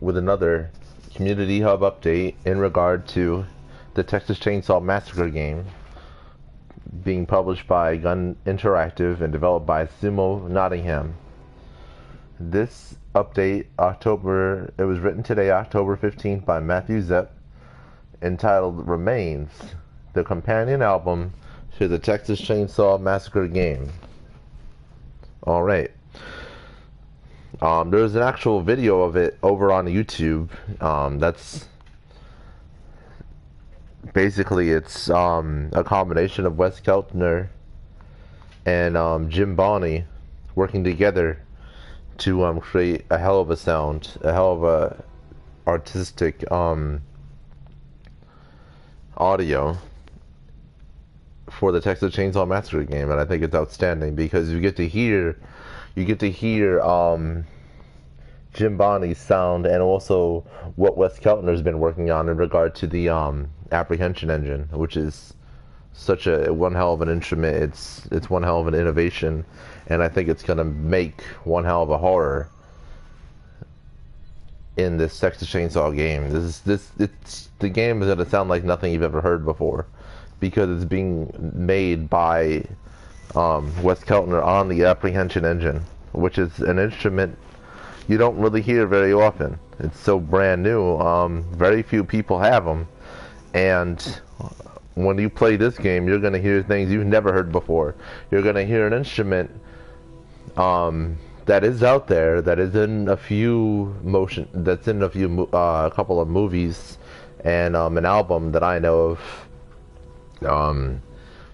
with another Community Hub update in regard to the Texas Chainsaw Massacre game being published by Gun Interactive and developed by Sumo Nottingham. This update, it was written today, October 15th, by Matthew Zepp, entitled Remains, the companion album to the Texas Chainsaw Massacre game. Alright. There's an actual video of it over on YouTube. That's basically it's a combination of Wes Keltner and Jim Bonney working together to create a hell of a sound, a hell of a artistic audio for the Texas Chainsaw Massacre game, and I think it's outstanding because you get to hear Jim Bonney's sound and also what Wes Keltner's been working on in regard to the apprehension engine, which is such a one hell of an instrument. It's one hell of an innovation, and I think it's gonna make one hell of a horror in this Texas Chainsaw game. The game is gonna sound like nothing you've ever heard before because it's being made by Wes Keltner on the apprehension engine, which is an instrument you don't really hear very often. It's so brand new. Very few people have them, and when you play this game, you're gonna hear things you've never heard before. You're gonna hear an instrument that is out there, that is in a few a couple of movies, and an album that I know of.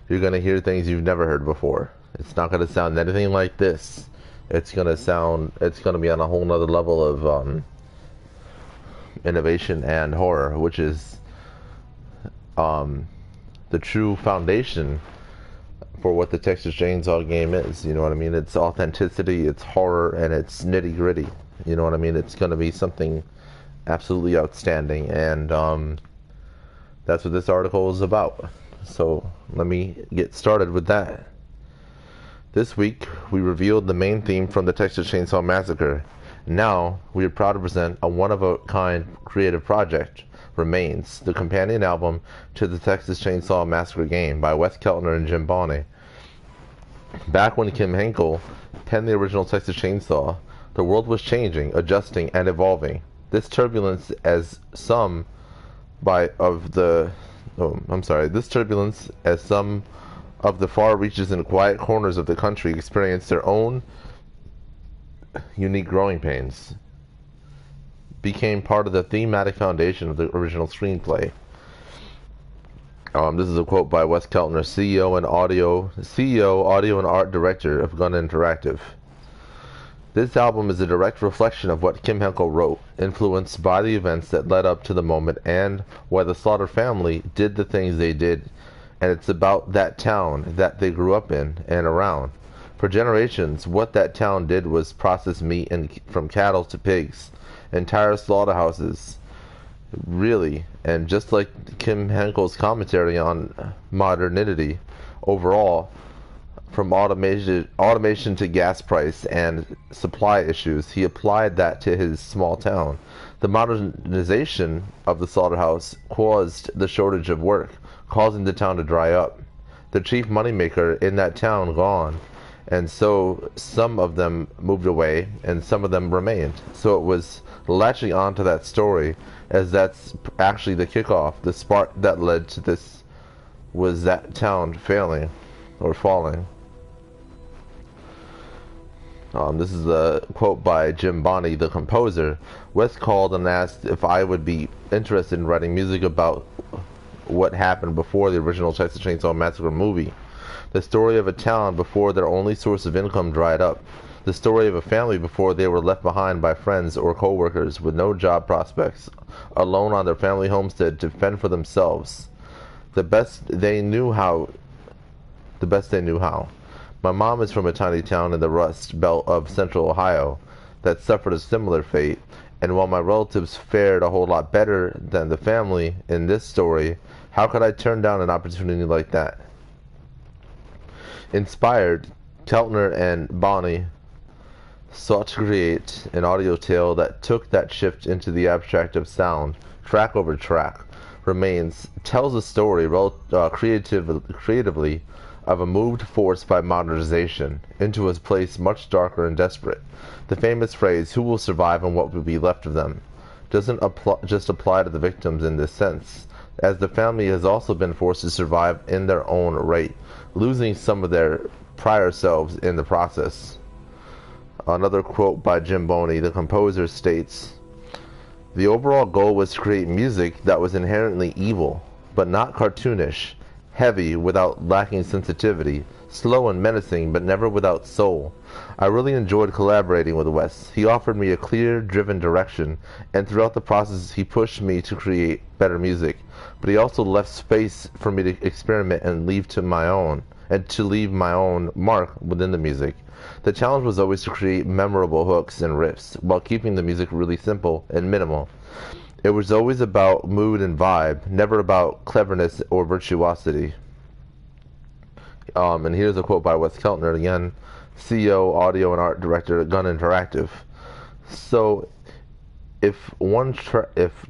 You're gonna hear things you've never heard before. It's not gonna sound anything like this. It's gonna be on a whole nother level of innovation and horror, which is the true foundation for what the Texas Chainsaw game is. You know what I mean? It's authenticity, it's horror, and it's nitty gritty. You know what I mean? It's gonna be something absolutely outstanding, and that's what this article is about. So let me get started with that. This week, we revealed the main theme from the Texas Chainsaw Massacre. Now, we are proud to present a one-of-a-kind creative project, Remains, the companion album to the Texas Chainsaw Massacre game by Wes Keltner and Jim Bonney. Back when Kim Henkel penned the original Texas Chainsaw, the world was changing, adjusting, and evolving. This turbulence, as some of the far reaches and quiet corners of the country experience their own unique growing pains, became part of the thematic foundation of the original screenplay. This is a quote by Wes Keltner, CEO, Audio and Art Director of Gun Interactive. This album is a direct reflection of what Kim Henkel wrote, influenced by the events that led up to the moment and why the Slaughter family did the things they did, and it's about that town that they grew up in and around. For generations, what that town did was process meat from cattle to pigs, entire slaughterhouses, really. And just like Kim Henkel's commentary on modernity overall, from automation to gas price and supply issues, he applied that to his small town. The modernization of the slaughterhouse caused the shortage of work, causing the town to dry up. The chief moneymaker in that town gone, and so some of them moved away and some of them remained. So it was latching onto that story, as that's actually the kickoff. The spark that led to this was that town failing or falling. This is a quote by Jim Bonney, the composer. Wes called and asked if I would be interested in writing music about what happened before the original Texas Chainsaw Massacre movie. The story of a town before their only source of income dried up. The story of a family before they were left behind by friends or co-workers with no job prospects, alone on their family homestead to fend for themselves. The best they knew how. My mom is from a tiny town in the Rust Belt of central Ohio that suffered a similar fate, and while my relatives fared a whole lot better than the family in this story, how could I turn down an opportunity like that? Inspired, Keltner and Bonney sought to create an audio tale that took that shift into the abstract of sound, track over track. Remains tells a story creatively of a moved force by modernization into a place much darker and desperate. The famous phrase, "Who will survive and what will be left of them?" doesn't just apply to the victims in this sense, as the family has also been forced to survive in their own right, losing some of their prior selves in the process. Another quote by Jim Boney, the composer, states, "The overall goal was to create music that was inherently evil, but not cartoonish, heavy without lacking sensitivity, slow and menacing but never without soul. I really enjoyed collaborating with Wes. He offered me a clear, driven direction, and throughout the process he pushed me to create better music, but he also left space for me to experiment and leave my own mark within the music. The challenge was always to create memorable hooks and riffs, while keeping the music really simple and minimal. It was always about mood and vibe, never about cleverness or virtuosity." And here's a quote by Wes Keltner again, CEO, audio and art director at Gun Interactive. So, if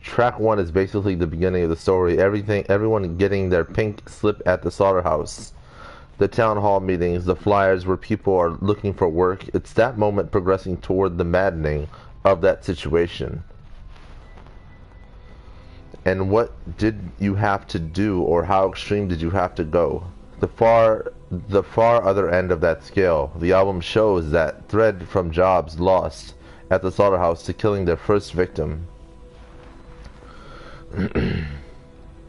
track one is basically the beginning of the story, everyone getting their pink slip at the slaughterhouse, the town hall meetings, the flyers where people are looking for work, it's that moment progressing toward the maddening of that situation. And what did you have to do, or how extreme did you have to go? The far other end of that scale, the album shows that thread from jobs lost at the slaughterhouse to killing their first victim.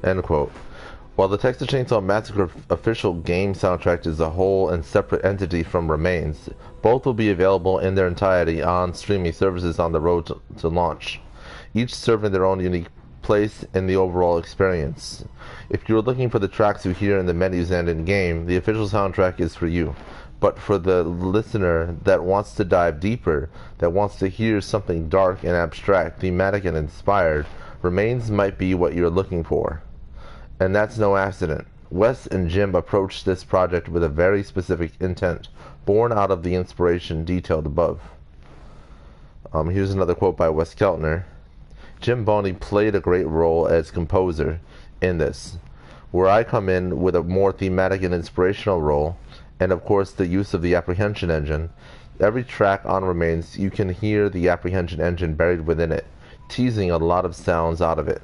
End quote. While the Texas Chainsaw Massacre official game soundtrack is a whole and separate entity from Remains, both will be available in their entirety on streaming services on the road to launch, each serving their own unique place in the overall experience. If you're looking for the tracks you hear in the menus and in-game, the official soundtrack is for you. But for the listener that wants to dive deeper, that wants to hear something dark and abstract, thematic and inspired, Remains might be what you're looking for. And that's no accident. Wes and Jim approached this project with a very specific intent, born out of the inspiration detailed above. Here's another quote by Wes Keltner. "Jim Boney played a great role as composer in this, where I come in with a more thematic and inspirational role, and of course the use of the apprehension engine. Every track on Remains, you can hear the apprehension engine buried within it, teasing a lot of sounds out of it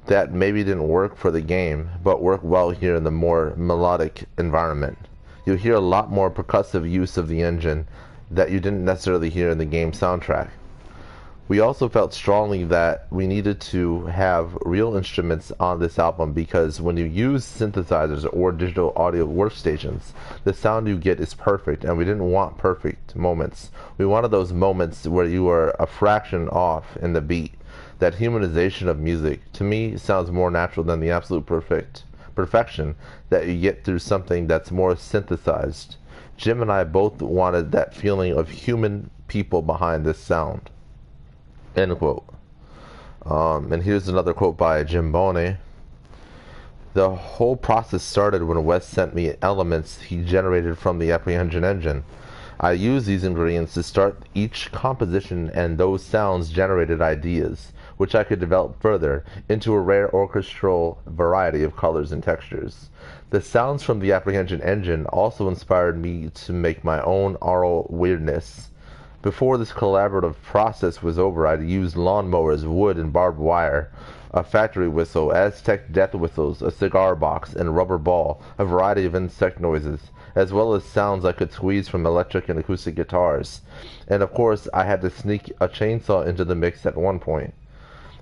that maybe didn't work for the game, but work well here in the more melodic environment. You'll hear a lot more percussive use of the engine that you didn't necessarily hear in the game soundtrack. We also felt strongly that we needed to have real instruments on this album because when you use synthesizers or digital audio workstations, the sound you get is perfect, and we didn't want perfect moments. We wanted those moments where you are a fraction off in the beat. That humanization of music, to me, sounds more natural than the absolute perfection that you get through something that's more synthesized. Jim and I both wanted that feeling of human people behind this sound." End quote. And here's another quote by Jim Boney. "The whole process started when Wes sent me elements he generated from the apprehension engine. I used these ingredients to start each composition, and those sounds generated ideas, which I could develop further into a rare orchestral variety of colors and textures. The sounds from the apprehension engine also inspired me to make my own aural weirdness. Before this collaborative process was over, I'd used lawnmowers, wood, and barbed wire, a factory whistle, Aztec death whistles, a cigar box, and rubber ball, a variety of insect noises, as well as sounds I could squeeze from electric and acoustic guitars. And of course, I had to sneak a chainsaw into the mix at one point.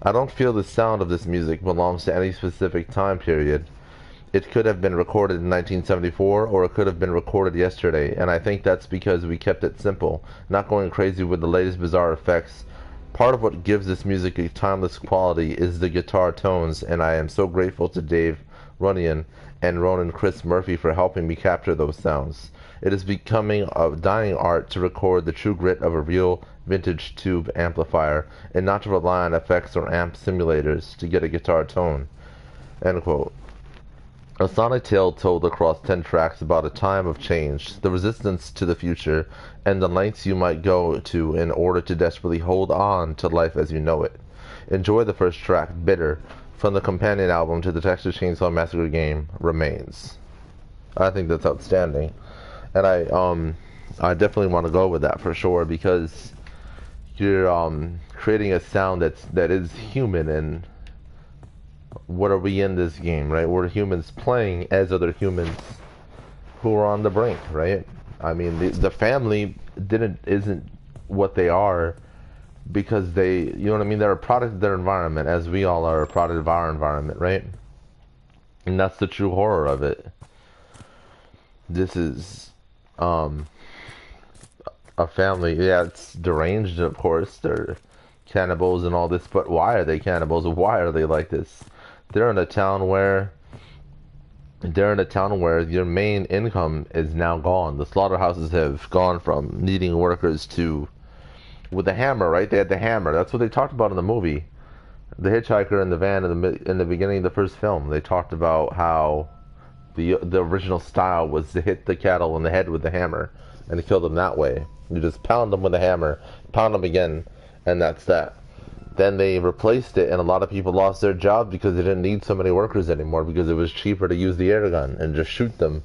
I don't feel the sound of this music belongs to any specific time period. It could have been recorded in 1974, or it could have been recorded yesterday, and I think that's because we kept it simple, not going crazy with the latest bizarre effects. Part of what gives this music a timeless quality is the guitar tones, and I am so grateful to Dave Runyon and Ronan Chris Murphy for helping me capture those sounds. It is becoming a dying art to record the true grit of a real vintage tube amplifier, and not to rely on effects or amp simulators to get a guitar tone." End quote. A sonic tale told across 10 tracks about a time of change, the resistance to the future, and the lengths you might go to in order to desperately hold on to life as you know it. Enjoy the first track, Bitter, from the companion album to the Texas Chainsaw Massacre game, Remains. I think that's outstanding. And I definitely want to go with that for sure, because you're creating a sound that is human. And what are we in this game, right? We're humans playing as other humans who are on the brink, right? I mean, the family isn't what they are because they, you know what I mean? They're a product of their environment, as we all are a product of our environment, right? And that's the true horror of it. This is a family. Yeah, it's deranged, of course. They're cannibals and all this, but why are they cannibals? Why are they like this? They're in a town where your main income is now gone. The slaughterhouses have gone from needing workers to with the hammer, right? They had the hammer. That's what they talked about in the movie. The hitchhiker in the van in the beginning of the first film. They talked about how the original style was to hit the cattle in the head with the hammer and to kill them that way. You just pound them with a hammer, pound them again, and that's that. Then they replaced it, and a lot of people lost their jobs because they didn't need so many workers anymore, because it was cheaper to use the air gun and just shoot them.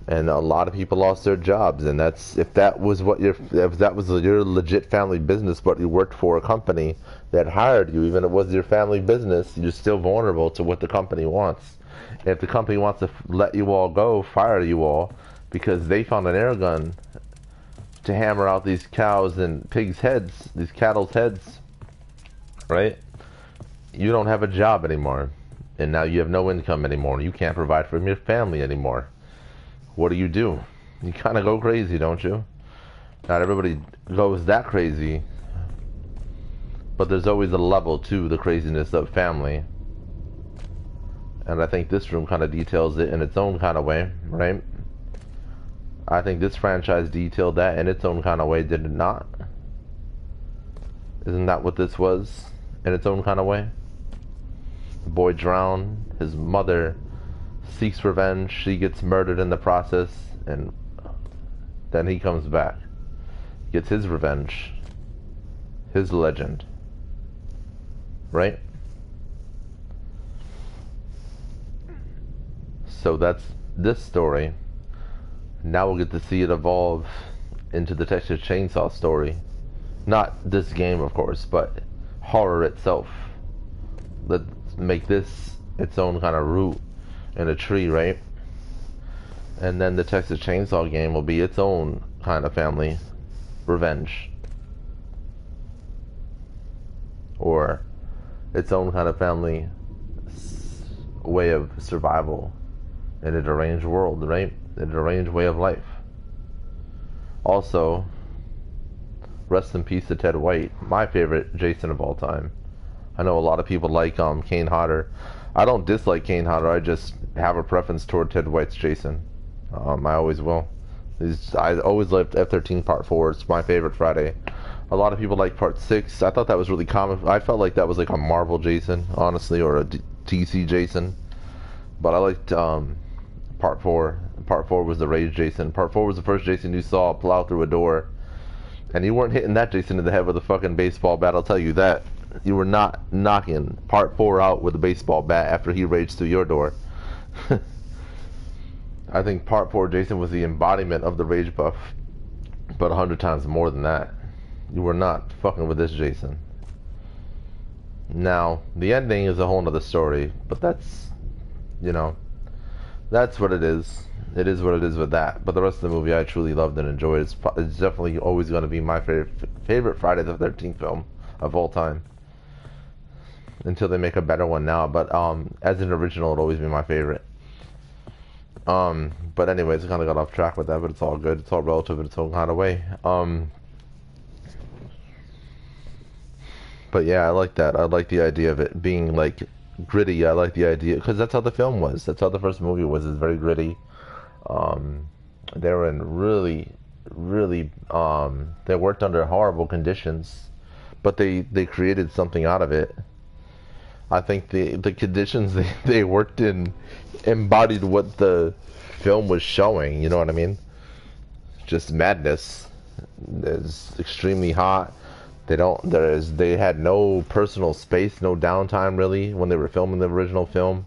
And a lot of people lost their jobs, and if that was your legit family business, but you worked for a company that hired you, even if it was your family business, you're still vulnerable to what the company wants. And if the company wants to let you all go, fire you all, because they found an air gun to hammer out these cows and pigs' heads, these cattle's heads, right? You don't have a job anymore, and now you have no income anymore. You can't provide for your family anymore. What do? You kind of go crazy, don't you? Not everybody goes that crazy, but there's always a level to the craziness of family. And I think this room kind of details it in its own kind of way, right? I think this franchise detailed that in its own kind of way, did it not? Isn't that what this was, in its own kind of way? The boy drowned, his mother seeks revenge, she gets murdered in the process, and then he comes back, gets his revenge, his legend, right? So that's this story. Now we'll get to see it evolve into the Texas Chainsaw story. Not this game, of course, but horror itself. Let's make this its own kind of root in a tree, right? And then the Texas Chainsaw game will be its own kind of family revenge, or its own kind of family way of survival in a deranged world, right? A deranged way of life. Also, rest in peace to Ted White, my favorite Jason of all time. I know a lot of people like Kane Hodder. I don't dislike Kane Hodder, I just have a preference toward Ted White's Jason. I always will. I always loved F-13 Part 4. It's my favorite Friday. A lot of people like Part 6. I thought that was really common. I felt like that was like a Marvel Jason, honestly, or a DC Jason. But I liked Part 4. Part 4 was the Rage Jason. Part 4 was the first Jason you saw plow through a door. And you weren't hitting that Jason in the head with a fucking baseball bat, I'll tell you that. You were not knocking Part 4 out with a baseball bat after he raged through your door. I think Part 4 Jason was the embodiment of the rage buff, but 100 times more than that. You were not fucking with this Jason. Now, the ending is a whole nother story, but that's, you know, that's what it is. It is what it is with that. But the rest of the movie I truly loved and enjoyed. It's definitely always going to be my favorite Friday the 13th film of all time. Until they make a better one now. But as an original, it'll always be my favorite. But anyways, I kind of got off track with that, but it's all good. It's all relative in its own kind of way. But yeah, I like that. I like the idea of it being like gritty. I like the idea because that's how the film was. That's how the first movie was. It's very gritty. They were in really, they worked under horrible conditions, but they created something out of it. I think the conditions they worked in embodied what the film was showing. You know what I mean? Just madness. It's extremely hot. They had no personal space, no downtime really when they were filming the original film.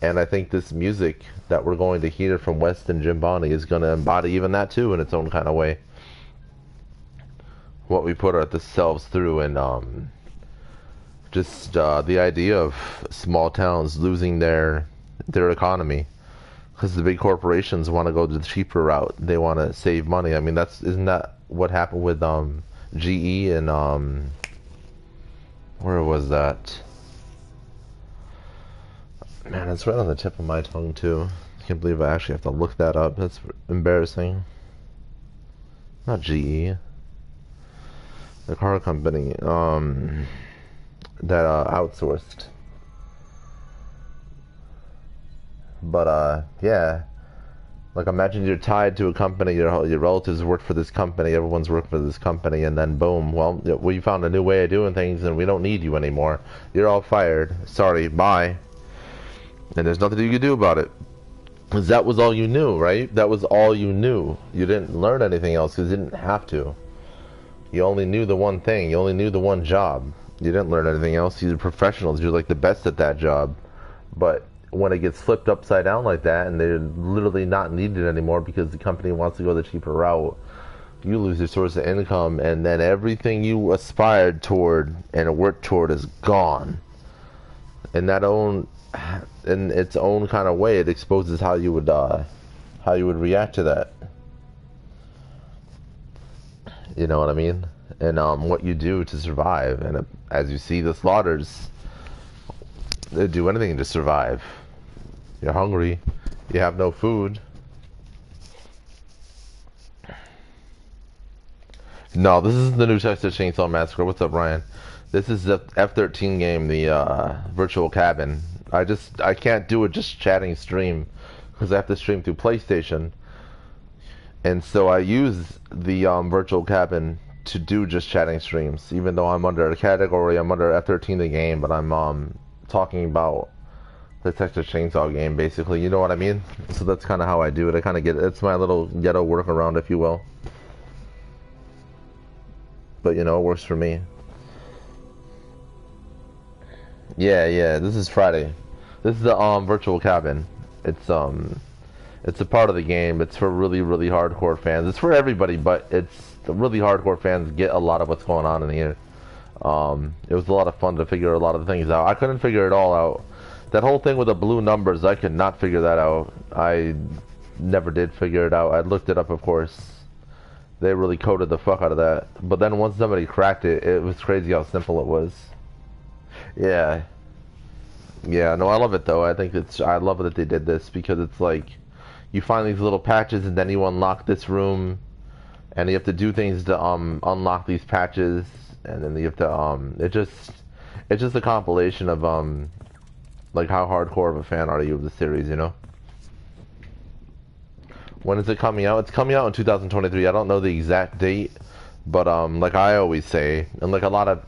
And I think this music that we're going to hear from West and Jim Bonney is going to embody even that too in its own kind of way. What we put ourselves through, and just the idea of small towns losing their economy because the big corporations want to go the cheaper route. They want to save money. I mean, isn't that what happened with GE and where was that? Man, it's right on the tip of my tongue too. I can't believe I actually have to look that up. That's embarrassing. Not GE. The car company that outsourced. But yeah. Like, imagine you're tied to a company, your relatives work for this company, everyone's worked for this company, and then boom, well, we found a new way of doing things and we don't need you anymore. You're all fired. Sorry, bye. And there's nothing you can do about it. Because that was all you knew, right? That was all you knew. You didn't learn anything else because you didn't have to. You only knew the one thing. You only knew the one job. You didn't learn anything else. You're professionals. You're like the best at that job. But when it gets flipped upside down like that and they're literally not needed anymore because the company wants to go the cheaper route, you lose your source of income, and then everything you aspired toward and worked toward is gone. In its own kind of way, it exposes how you would react to that. You know what I mean? And what you do to survive. And as you see the slaughters, they do anything to survive. You're hungry. You have no food. No, this is the new Texas Chainsaw Massacre. What's up, Ryan? This is the F-13 game, the virtual cabin. I can't do it just chatting stream because I have to stream through PlayStation. And so I use the virtual cabin to do just chatting streams, even though I'm under a category, I'm under F-13 the game, but I'm talking about the Texas Chainsaw game, basically. You know what I mean? So that's kind of how I do it. I kind of get it. It's my little ghetto workaround, if you will. But, you know, it works for me. Yeah, this is Friday. This is the virtual cabin. It's a part of the game. It's for really, really hardcore fans. It's for everybody, but the really hardcore fans get a lot of what's going on in here. It was a lot of fun to figure a lot of things out. I couldn't figure it all out. That whole thing with the blue numbers, I could not figure that out. I never did figure it out. I looked it up, of course. They really coded the fuck out of that. But then once somebody cracked it, it was crazy how simple it was. Yeah. Yeah, no, I love it though. I love that they did this because it's like you find these little patches and then you unlock this room and you have to do things to unlock these patches, and then you have to it's just a compilation of like how hardcore of a fan are you of the series, you know? When is it coming out? It's coming out in 2023. I don't know the exact date, but like I always say, and like a lot of,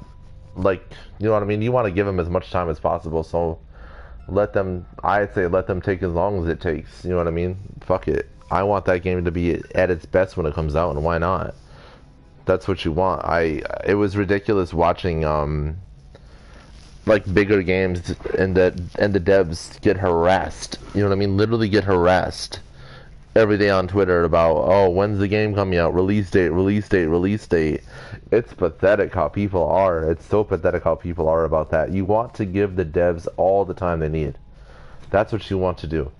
like, you know what I mean? You want to give them as much time as possible, so I'd say let them take as long as it takes. You know what I mean? Fuck it. I want that game to be at its best when it comes out, and why not? That's what you want. It was ridiculous watching like bigger games and the devs get harassed. You know what I mean? Literally get harassed every day on Twitter about, oh, when's the game coming out? Release date, release date, release date. It's pathetic how people are. It's so pathetic how people are about that. You want to give the devs all the time they need. That's what you want to do.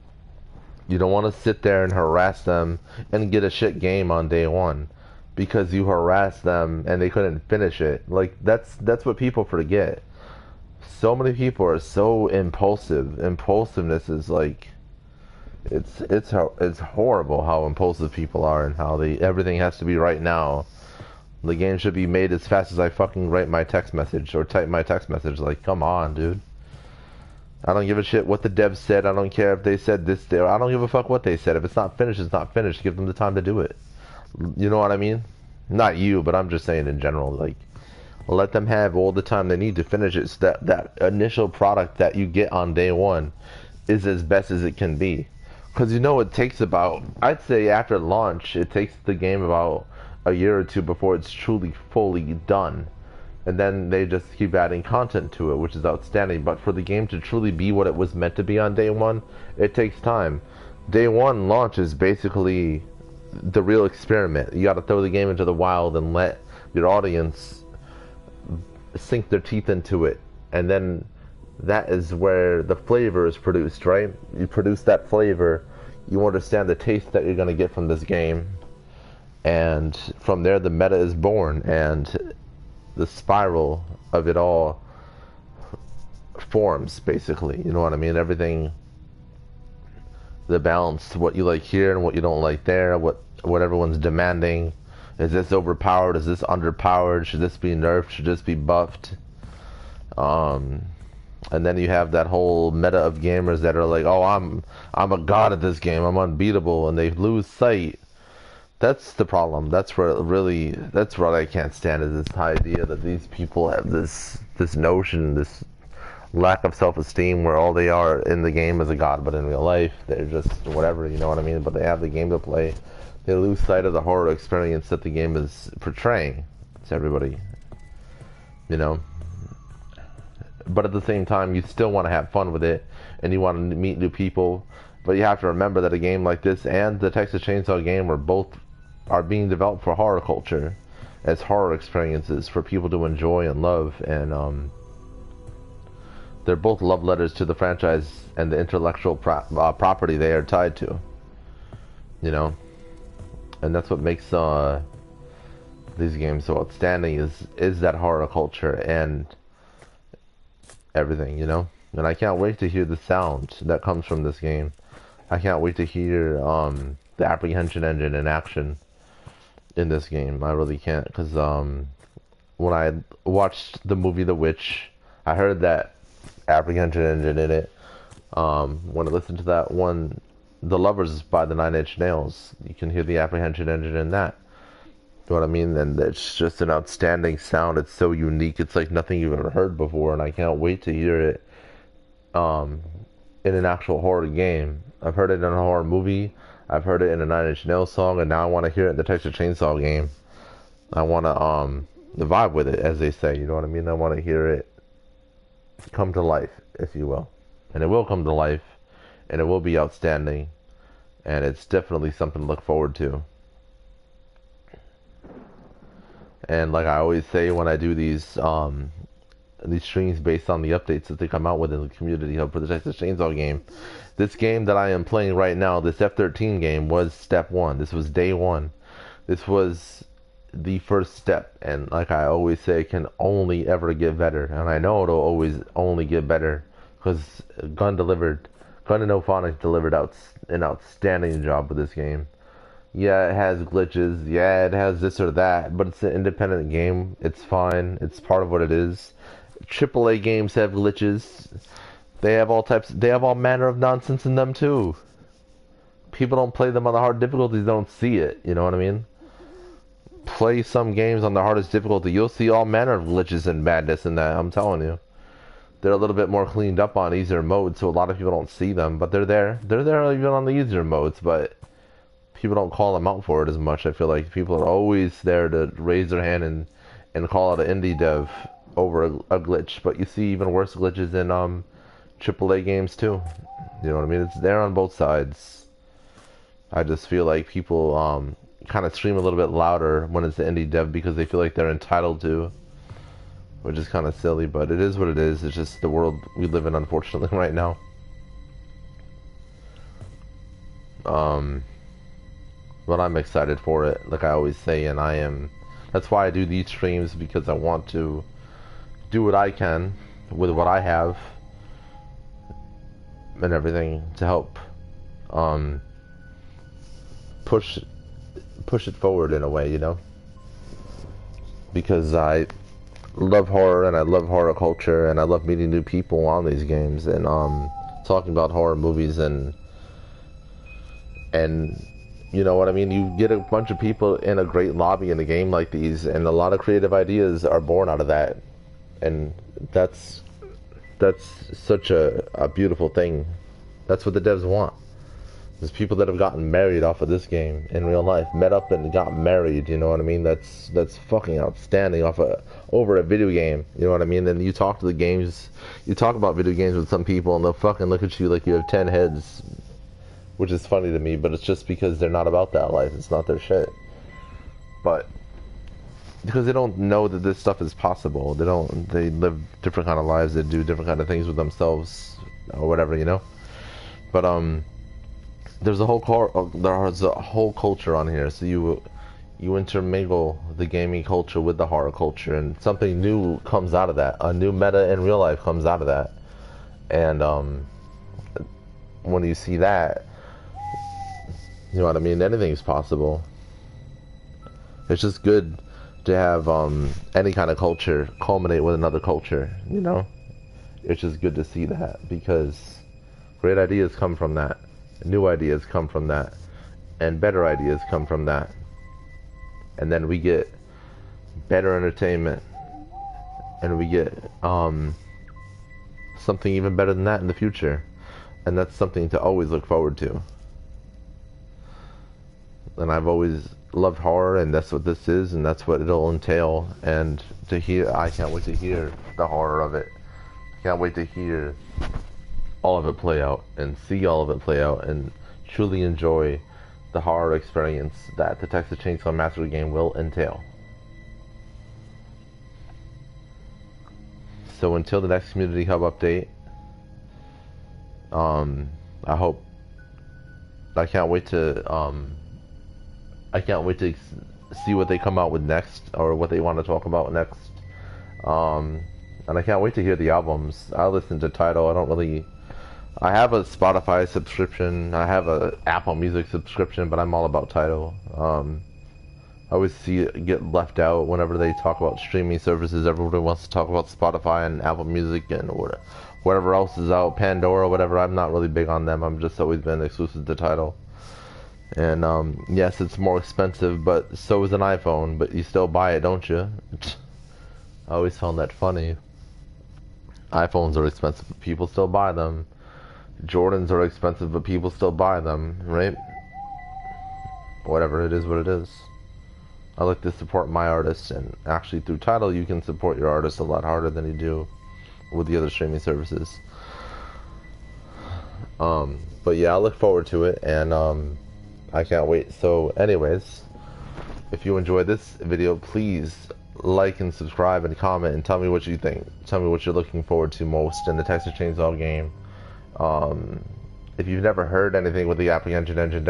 You don't want to sit there and harass them and get a shit game on day one because you harassed them and they couldn't finish it. Like, that's what people forget. So many people are so impulsive. Impulsiveness is like, it's horrible how impulsive people are and how everything has to be right now. The game should be made as fast as I fucking write my text message or type my text message. Like, come on, dude. I don't give a shit what the devs said. I don't care if they said this there. I don't give a fuck what they said. If it's not finished, it's not finished. Give them the time to do it. You know what I mean? Not you, but I'm just saying in general. Like, Let them have all the time they need to finish it, so that initial product that you get on day one is as best as it can be. Because you know it takes about, I'd say after launch, it takes the game about a year or two before it's truly fully done. And then they just keep adding content to it, which is outstanding. But for the game to truly be what it was meant to be on day one, it takes time. Day one launch is basically the real experiment. You got to throw the game into the wild and let your audience sink their teeth into it, and then that is where the flavor is produced, right? You produce that flavor, you understand the taste that you're going to get from this game, and from there the meta is born, and the spiral of it all forms, basically. You know what I mean? Everything, the balance, what you like here and what you don't like there, what everyone's demanding. Is this overpowered? Is this underpowered? Should this be nerfed? Should this be buffed? And then you have that whole meta of gamers that are like, oh, I'm a god at this game. I'm unbeatable, and they lose sight. That's the problem. That's where really, that's what I can't stand, is this idea that these people have this notion, this lack of self-esteem, where all they are in the game is a god, but in real life they're just whatever. You know what I mean? But they have the game to play. They lose sight of the horror experience that the game is portraying to everybody, you know. But at the same time, you still want to have fun with it, and you want to meet new people. But you have to remember that a game like this and the Texas Chainsaw game are being developed for horror culture, as horror experiences for people to enjoy and love, and they're both love letters to the franchise and the intellectual property they are tied to, you know. And that's what makes these games so outstanding, is that horror culture and everything, you know. And I can't wait to hear the sound that comes from this game. I can't wait to hear the apprehension engine in action in this game. I really can't, because when I watched the movie The Witch, I heard that apprehension engine in it. When I listened to that one, The Lovers by the Nine Inch Nails, you can hear the apprehension engine in that. You know what I mean? And it's just an outstanding sound. It's so unique. It's like nothing you've ever heard before, and I can't wait to hear it in an actual horror game. I've heard it in a horror movie. I've heard it in a Nine Inch Nails song, and now I want to hear it in the Texas Chainsaw game. I want to vibe with it, as they say. You know what I mean? I want to hear it come to life, if you will. And it will come to life, and it will be outstanding, and it's definitely something to look forward to. And like I always say when I do these streams based on the updates that they come out with in the community hub for the Texas Chainsaw game, this game that I am playing right now, this F-13 game, was step one. This was day one. This was the first step, and like I always say, it can only ever get better, and I know it'll always only get better, because Gun and Ophonics delivered an outstanding job with this game. Yeah, it has glitches, yeah, it has this or that, but it's an independent game. It's fine. It's part of what it is. AAA games have glitches. They have all manner of nonsense in them too. People don't play them on the hard difficulties, don't see it, you know what I mean? Play some games on the hardest difficulty, you'll see all manner of glitches and madness in that, I'm telling you. They're a little bit more cleaned up on easier modes, so a lot of people don't see them, but they're there. They're there even on the easier modes, but people don't call them out for it as much. I feel like people are always there to raise their hand and call it an indie dev over a glitch, but you see even worse glitches in AAA games too. You know what I mean? It's there on both sides. I just feel like people kind of scream a little bit louder when it's the indie dev because they feel like they're entitled to, which is kind of silly, but it is what it is. It's just the world we live in, unfortunately, right now. But I'm excited for it, like I always say, and I am. That's why I do these streams, because I want to do what I can with what I have and everything to help push it forward in a way, you know. Because I love horror, and I love horror culture, and I love meeting new people on these games, and talking about horror movies and You know what I mean? You get a bunch of people in a great lobby in a game like these, and a lot of creative ideas are born out of that. And that's such a beautiful thing. That's what the devs want. There's people that have gotten married off of this game in real life, met up and got married. You know what I mean? That's fucking outstanding over a video game. You know what I mean? And you talk to the games, you talk about video games with some people, and they'll fucking look at you like you have 10 heads, which is funny to me. But it's just because they're not about that life. It's not their shit. But because they don't know that this stuff is possible. They live different kind of lives. They do different kind of things with themselves or whatever, you know. But there's a whole culture on here. So you intermingle the gaming culture with the horror culture, and something new comes out of that. A new meta in real life comes out of that. And when you see that, you know what I mean? Anything's possible. It's just good to have any kind of culture culminate with another culture, you know? It's just good to see that, because great ideas come from that. New ideas come from that. And better ideas come from that. And then we get better entertainment. And we get something even better than that in the future. And that's something to always look forward to. And I've always loved horror, and that's what this is, and that's what it'll entail. And I can't wait to hear the horror of it. I can't wait to hear all of it play out, and see all of it play out, and truly enjoy the horror experience that the Texas Chainsaw Massacre game will entail. So until the next Community Hub update, I can't wait to see what they come out with next, or what they want to talk about next. And I can't wait to hear the albums. I listen to Tidal. I have a Spotify subscription. I have a Apple Music subscription, but I'm all about Tidal. I always see it get left out whenever they talk about streaming services. Everybody wants to talk about Spotify and Apple Music and whatever else is out, Pandora, whatever. I'm not really big on them. I'm just always been exclusive to Tidal. And yes, it's more expensive, but so is an iPhone. But you still buy it, don't you? I always found that funny. iPhones are expensive, but people still buy them. Jordans are expensive, but people still buy them, right? Whatever, it is what it is. I like to support my artists, and actually through Tidal you can support your artists a lot harder than you do with the other streaming services. But yeah, I look forward to it, and I can't wait. So anyways, if you enjoyed this video, please like and subscribe and comment and tell me what you think. Tell me what you're looking forward to most in the Texas Chainsaw game. If you've never heard anything with the Apprehension Engine,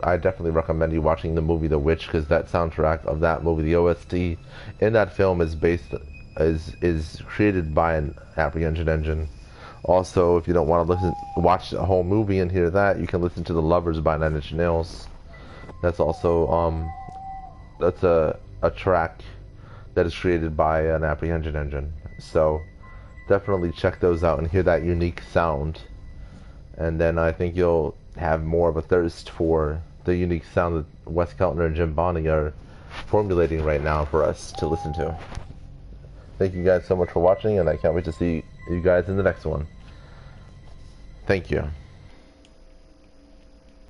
I definitely recommend you watching the movie The Witch, because that soundtrack of that movie, the OST in that film, is created by an Apprehension Engine. Also, if you don't want to watch the whole movie and hear that, you can listen to The Lovers by 9 Inch Nails. That's also that's a track that is created by an Apprehension Engine. So definitely check those out and hear that unique sound. And then I think you'll have more of a thirst for the unique sound that Wes Keltner and Jim Bonney are formulating right now for us to listen to. Thank you guys so much for watching, and I can't wait to see you guys in the next one. Thank you.